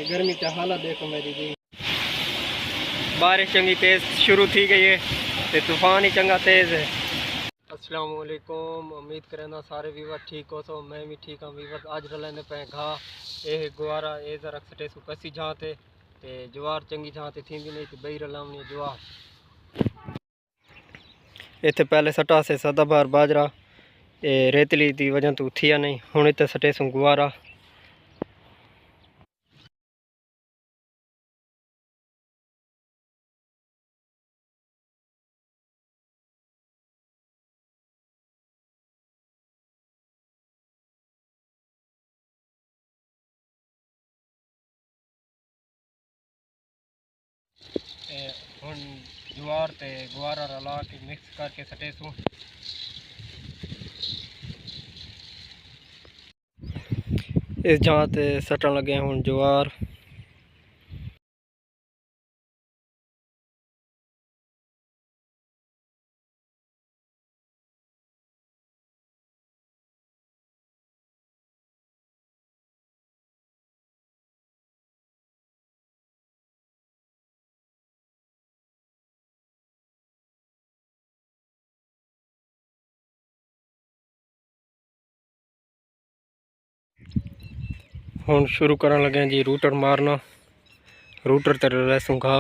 गर्मी का हालत देखो मेरी जी। बारिश चंगी तेज़ शुरू थी गई है तो तूफान ही चंगा तेज़ है। अस्सलाम वालेकुम, उम्मीद करें सारे व्यूवर ठीक हो। तो मैं भी ठीक हाँ व्यूवर। आज रलने पे घा ये गुवारा ये जरा सटे सु कसी जहाँ थे जवार चंगी जहाँ थी नहीं तो बई रलावनी जवार इतने पहले सटा से सदाबहार बाजरा रेतली की वजह तो उठी नहीं हूँ इतने सटे सु गुवारा। हम ज्वार ते गुवारा रला के मिक्स करके सटे सू इस जहाँ ते सटन लगे हूँ ज्वार। हम शुरू करन लगे जी रूटर मारना। रूटर तर लहसुन घा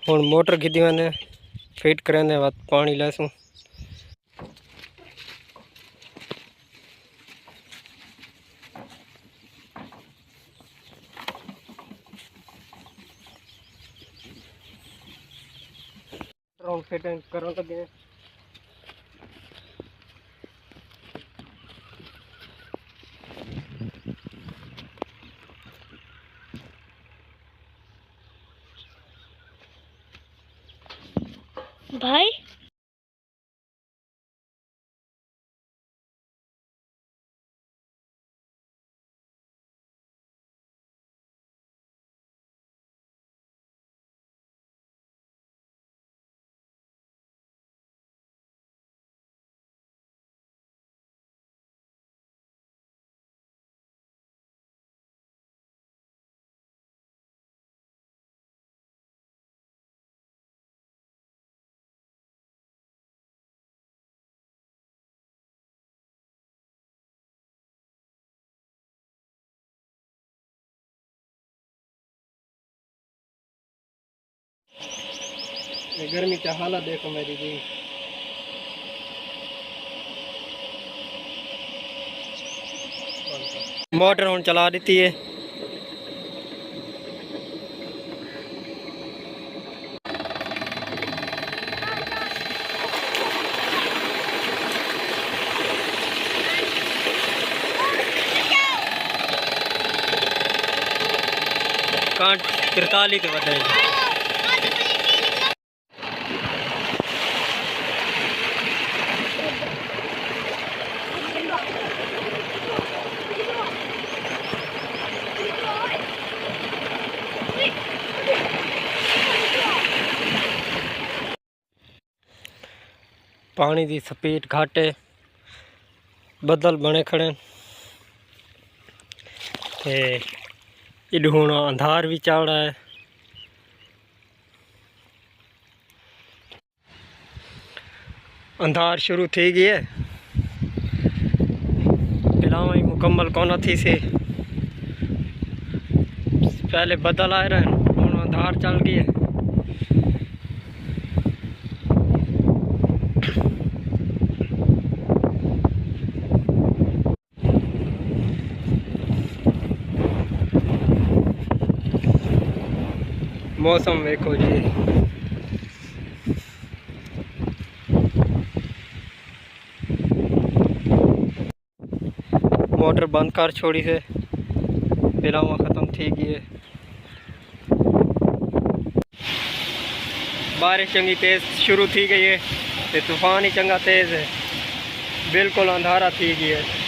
हूँ मोटर खींची मैंने फिट करने बाद पानी लैसूँ। फिटिंग कर लगे भाई। ये गर्मी का हालत देखो मेरी जी। मोटर हुण चला दी है। कांट 43 ते वधे पानी की स्पीड घट है, बदल बने खड़े ते इड हुण अंधार भी चल रहा है। अंधार शुरू थी गई है, पिलावा ही मुकम्मल कौन थी से पहले बदल आए रहे, हुण अंधार चल गई है। मौसम देखो जी, मोटर बंद कर छोड़ी से पिलावा ख़त्म थी गई है। बारिश चंगी तेज़ शुरू थी गई है, ते तूफान ही चंगा तेज़ है, बिल्कुल अंधारा थी गई है।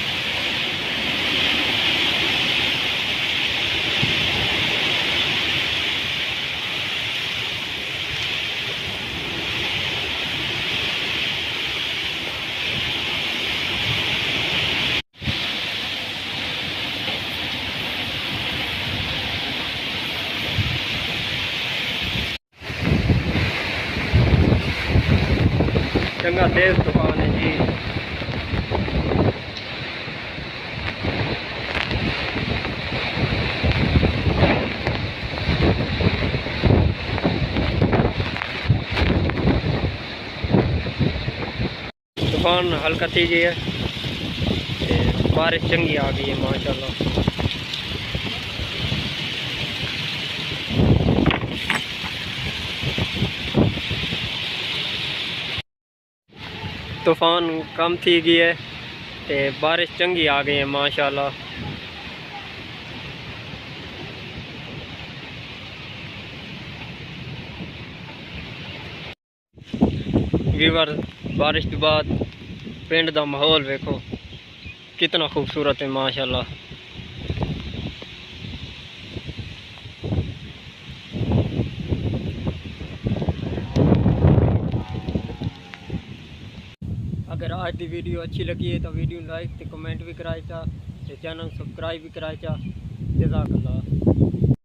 चंगा तेज़ तूफान है जी। तूफान हल्का थी गई है, बारिश चंगी आ गई है माशाल्लाह। तूफान कम थी गई है, ते बारिश चंगी आ गई है माशाल्लाह। वीवर बारिश के बाद पिंड का माहौल देखो कितना खूबसूरत है माशाल्लाह। अगर आज की वीडियो अच्छी लगी है तो वीडियो लाइक ते कमेंट भी कराए चा, चैनल सब्सक्राइब भी कराए चा। जज़ाकल्लाह।